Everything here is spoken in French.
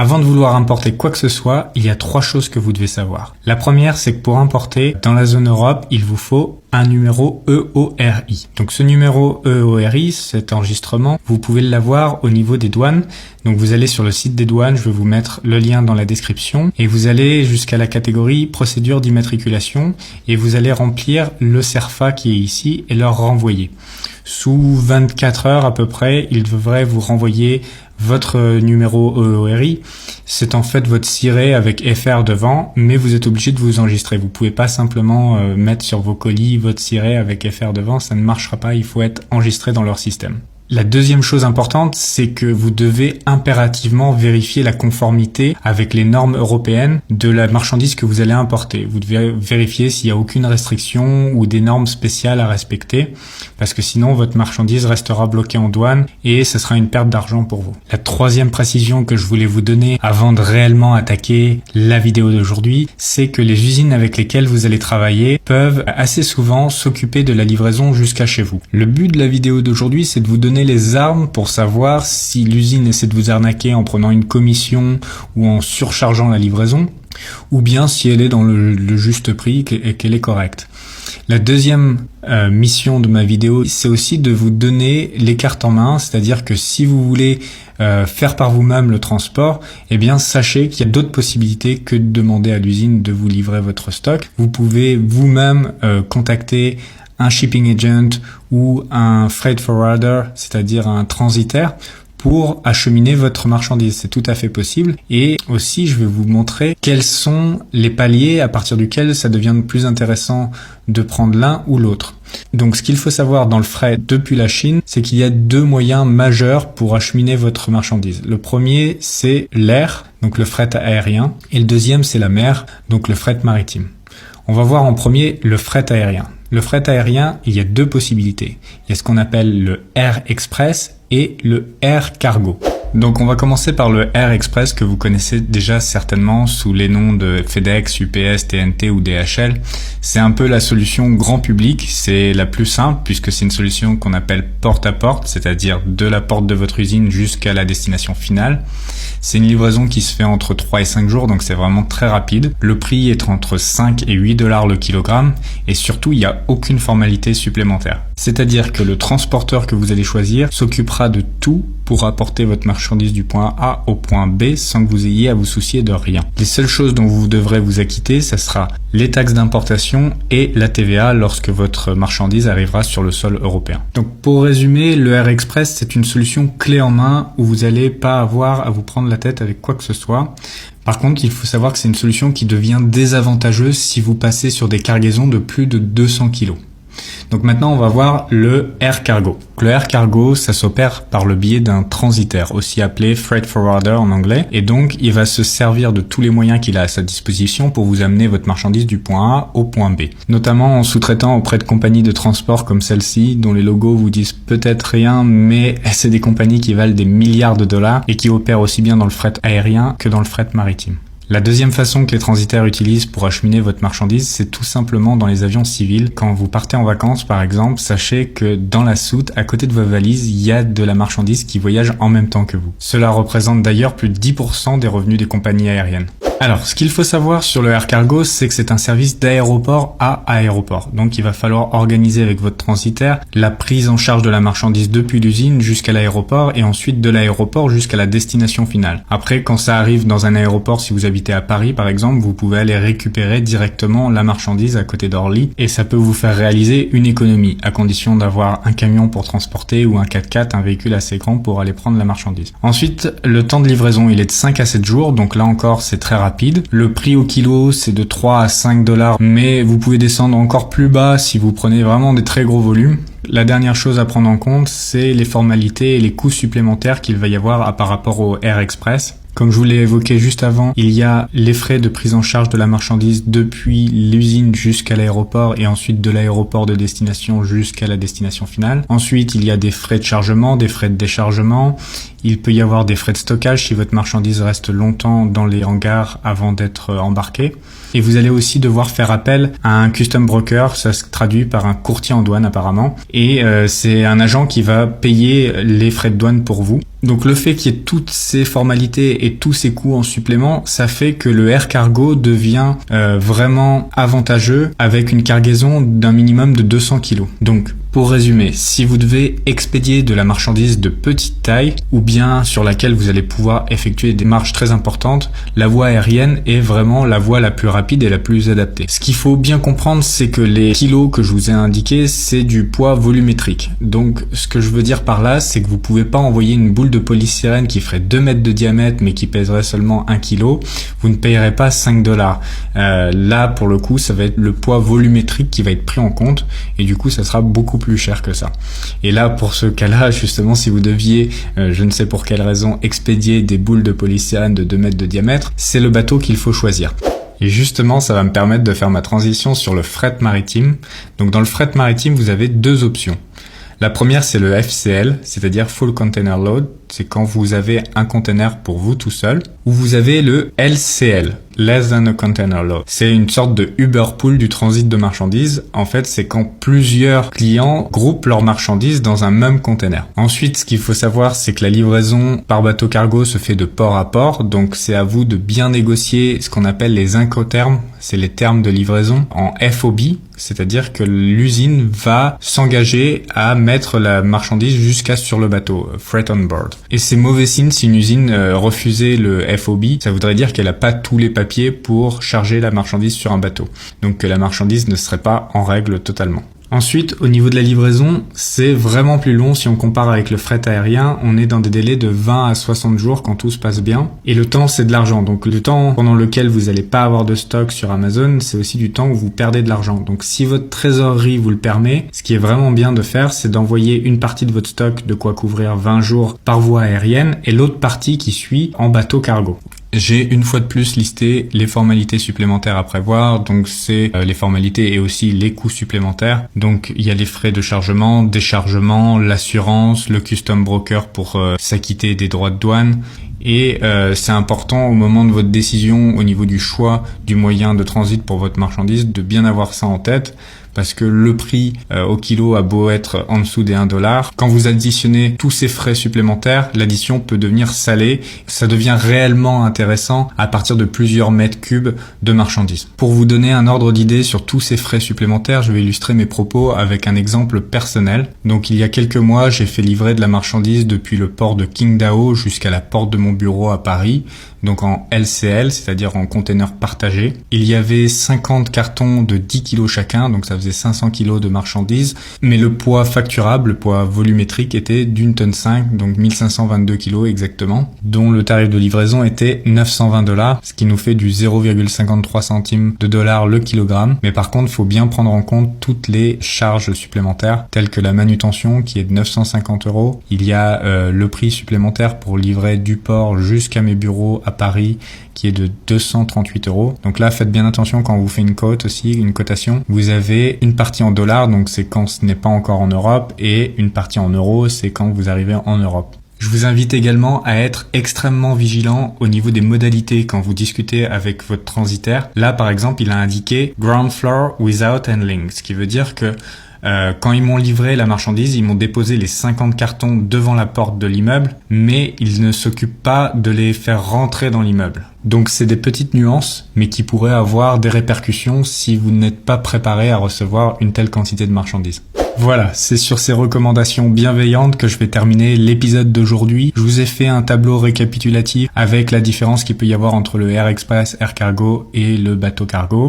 Avant de vouloir importer quoi que ce soit, il y a 3 choses que vous devez savoir. La première, c'est que pour importer dans la zone Europe, il vous faut un numéro EORI. Donc ce numéro EORI, cet enregistrement, vous pouvez l'avoir au niveau des douanes. Donc vous allez sur le site des douanes, je vais vous mettre le lien dans la description, et vous allez jusqu'à la catégorie procédure d'immatriculation et vous allez remplir le CERFA qui est ici et leur renvoyer. Sous 24 heures à peu près, ils devraient vous renvoyer votre numéro EORI. C'est en fait votre siret avec FR devant, mais vous êtes obligé de vous enregistrer. Vous pouvez pas simplement mettre sur vos colis votre siret avec FR devant, ça ne marchera pas, il faut être enregistré dans leur système. La deuxième chose importante, c'est que vous devez impérativement vérifier la conformité avec les normes européennes de la marchandise que vous allez importer. Vous devez vérifier s'il n'y a aucune restriction ou des normes spéciales à respecter, parce que sinon votre marchandise restera bloquée en douane et ce sera une perte d'argent pour vous. La troisième précision que je voulais vous donner avant de réellement attaquer la vidéo d'aujourd'hui, c'est que les usines avec lesquelles vous allez travailler peuvent assez souvent s'occuper de la livraison jusqu'à chez vous. Le but de la vidéo d'aujourd'hui, c'est de vous donner les armes pour savoir si l'usine essaie de vous arnaquer en prenant une commission ou en surchargeant la livraison, ou bien si elle est dans le juste prix et qu'elle est correcte. La deuxième mission de ma vidéo, c'est aussi de vous donner les cartes en main, c'est-à-dire que si vous voulez faire par vous-même le transport, eh bien sachez qu'il y a d'autres possibilités que de demander à l'usine de vous livrer votre stock. Vous pouvez vous-même contacter un shipping agent ou un freight forwarder, c'est-à-dire un transitaire, pour acheminer votre marchandise. C'est tout à fait possible. Et aussi, je vais vous montrer quels sont les paliers à partir duquel ça devient plus intéressant de prendre l'un ou l'autre. Donc, ce qu'il faut savoir dans le fret depuis la Chine, c'est qu'il y a 2 moyens majeurs pour acheminer votre marchandise. Le premier, c'est l'air, donc le fret aérien, et le deuxième, c'est la mer, donc le fret maritime. On va voir en premier le fret aérien. Le fret aérien, il y a 2 possibilités. Il y a ce qu'on appelle le Air Express et le Air Cargo. Donc on va commencer par le Air Express que vous connaissez déjà certainement sous les noms de FedEx, UPS, TNT ou DHL. C'est un peu la solution grand public, c'est la plus simple puisque c'est une solution qu'on appelle porte à porte, c'est-à-dire de la porte de votre usine jusqu'à la destination finale. C'est une livraison qui se fait entre 3 et 5 jours, donc c'est vraiment très rapide. Le prix est entre 5 et 8 $ le kilogramme et surtout il n'y a aucune formalité supplémentaire. C'est-à-dire que le transporteur que vous allez choisir s'occupera de tout pour apporter votre marchandise du point A au point B sans que vous ayez à vous soucier de rien. Les seules choses dont vous devrez vous acquitter, ça sera les taxes d'importation et la TVA lorsque votre marchandise arrivera sur le sol européen. Donc pour résumer, le Air Express, c'est une solution clé en main où vous n'allez pas avoir à vous prendre la tête avec quoi que ce soit. Par contre, il faut savoir que c'est une solution qui devient désavantageuse si vous passez sur des cargaisons de plus de 200 kg. Donc maintenant, on va voir le Air Cargo. Le Air Cargo, ça s'opère par le biais d'un transitaire, aussi appelé freight forwarder en anglais. Et donc, il va se servir de tous les moyens qu'il a à sa disposition pour vous amener votre marchandise du point A au point B. Notamment en sous-traitant auprès de compagnies de transport comme celle-ci, dont les logos vous disent peut-être rien, mais c'est des compagnies qui valent des milliards de dollars et qui opèrent aussi bien dans le fret aérien que dans le fret maritime. La deuxième façon que les transitaires utilisent pour acheminer votre marchandise, c'est tout simplement dans les avions civils. Quand vous partez en vacances, par exemple, sachez que dans la soute, à côté de vos valises, il y a de la marchandise qui voyage en même temps que vous. Cela représente d'ailleurs plus de 10% des revenus des compagnies aériennes. Alors, ce qu'il faut savoir sur le Air Cargo, c'est que c'est un service d'aéroport à aéroport. Donc, il va falloir organiser avec votre transitaire la prise en charge de la marchandise depuis l'usine jusqu'à l'aéroport et ensuite de l'aéroport jusqu'à la destination finale. Après, quand ça arrive dans un aéroport, si vous habitez à Paris par exemple, vous pouvez aller récupérer directement la marchandise à côté d'Orly et ça peut vous faire réaliser une économie à condition d'avoir un camion pour transporter ou un 4x4, un véhicule assez grand pour aller prendre la marchandise. Ensuite, le temps de livraison, il est de 5 à 7 jours, donc là encore, c'est très rapide. Le prix au kilo, c'est de 3 à 5 $, mais vous pouvez descendre encore plus bas si vous prenez vraiment des très gros volumes. La dernière chose à prendre en compte, c'est les formalités et les coûts supplémentaires qu'il va y avoir par rapport au Air Express. Comme je vous l'ai évoqué juste avant, il y a les frais de prise en charge de la marchandise depuis l'usine jusqu'à l'aéroport et ensuite de l'aéroport de destination jusqu'à la destination finale. Ensuite, il y a des frais de chargement, des frais de déchargement. Il peut y avoir des frais de stockage si votre marchandise reste longtemps dans les hangars avant d'être embarquée. Et vous allez aussi devoir faire appel à un custom broker, ça se traduit par un courtier en douane apparemment. Et c'est un agent qui va payer les frais de douane pour vous. Donc le fait qu'il y ait toutes ces formalités et tous ces coûts en supplément, ça fait que le air cargo devient vraiment avantageux avec une cargaison d'un minimum de 200 kg. Donc pour résumer, si vous devez expédier de la marchandise de petite taille ou bien sur laquelle vous allez pouvoir effectuer des marches très importantes, la voie aérienne est vraiment la voie la plus rapide et la plus adaptée. Ce qu'il faut bien comprendre, c'est que les kilos que je vous ai indiqués, c'est du poids volumétrique. Donc ce que je veux dire par là, c'est que vous pouvez pas envoyer une boule de polystyrène qui ferait 2 mètres de diamètre mais qui pèserait seulement 1 kg. Vous ne payerez pas $5. Là, pour le coup, ça va être le poids volumétrique qui va être pris en compte et du coup, ça sera beaucoup plus cher que ça. Et là, pour ce cas-là, justement, si vous deviez, je ne sais pour quelle raison, expédier des boules de polystyrène de 2 mètres de diamètre, c'est le bateau qu'il faut choisir. Et justement, ça va me permettre de faire ma transition sur le fret maritime. Donc dans le fret maritime, vous avez 2 options. La première, c'est le FCL, c'est-à-dire Full Container Load. C'est quand vous avez un container pour vous tout seul. Ou vous avez le LCL, Less Than a Container Load. C'est une sorte de Uber Pool du transit de marchandises. En fait, c'est quand plusieurs clients groupent leurs marchandises dans un même container. Ensuite, ce qu'il faut savoir, c'est que la livraison par bateau cargo se fait de port à port. Donc, c'est à vous de bien négocier ce qu'on appelle les incoterms. C'est les termes de livraison en FOB. C'est-à-dire que l'usine va s'engager à mettre la marchandise jusqu'à sur le bateau, freight on board. Et c'est mauvais signe si une usine refusait le FOB, ça voudrait dire qu'elle n'a pas tous les papiers pour charger la marchandise sur un bateau. Donc que la marchandise ne serait pas en règle totalement. Ensuite, au niveau de la livraison, c'est vraiment plus long si on compare avec le fret aérien. On est dans des délais de 20 à 60 jours quand tout se passe bien. Et le temps, c'est de l'argent. Donc le temps pendant lequel vous n'allez pas avoir de stock sur Amazon, c'est aussi du temps où vous perdez de l'argent. Donc si votre trésorerie vous le permet, ce qui est vraiment bien de faire, c'est d'envoyer une partie de votre stock, de quoi couvrir 20 jours par voie aérienne, et l'autre partie qui suit en bateau cargo. J'ai une fois de plus listé les formalités supplémentaires à prévoir, donc c'est les formalités et aussi les coûts supplémentaires. Donc il y a les frais de chargement, déchargement, l'assurance, le custom broker pour s'acquitter des droits de douane. Et c'est important au moment de votre décision au niveau du choix du moyen de transit pour votre marchandise de bien avoir ça en tête. Parce que le prix au kilo a beau être en dessous des $1, quand vous additionnez tous ces frais supplémentaires, l'addition peut devenir salée. Ça devient réellement intéressant à partir de plusieurs mètres cubes de marchandises. Pour vous donner un ordre d'idée sur tous ces frais supplémentaires, je vais illustrer mes propos avec un exemple personnel. Donc il y a quelques mois, j'ai fait livrer de la marchandise depuis le port de Qingdao jusqu'à la porte de mon bureau à Paris. Donc en LCL, c'est-à-dire en container partagé. Il y avait 50 cartons de 10 kg chacun, donc ça faisait 500 kg de marchandises, mais le poids facturable, le poids volumétrique était d'1,5 tonne, donc 1522 kg exactement, dont le tarif de livraison était $920, ce qui nous fait du 0,53 centimes de dollar le kilogramme. Mais par contre, il faut bien prendre en compte toutes les charges supplémentaires, telles que la manutention qui est de 950 €. Il y a le prix supplémentaire pour livrer du port jusqu'à mes bureaux à Paris qui est de 238 €. Donc là, faites bien attention quand vous faites une cote aussi, une cotation. Vous avez une partie en dollars, donc c'est quand ce n'est pas encore en Europe, et une partie en euros, c'est quand vous arrivez en Europe. Je vous invite également à être extrêmement vigilant au niveau des modalités quand vous discutez avec votre transitaire. Là, par exemple, il a indiqué « ground floor without handling », ce qui veut dire que quand ils m'ont livré la marchandise, ils m'ont déposé les 50 cartons devant la porte de l'immeuble, mais ils ne s'occupent pas de les faire rentrer dans l'immeuble. Donc c'est des petites nuances, mais qui pourraient avoir des répercussions si vous n'êtes pas préparé à recevoir une telle quantité de marchandises. Voilà, c'est sur ces recommandations bienveillantes que je vais terminer l'épisode d'aujourd'hui. Je vous ai fait un tableau récapitulatif avec la différence qu'il peut y avoir entre le Air Express, Air Cargo et le bateau cargo.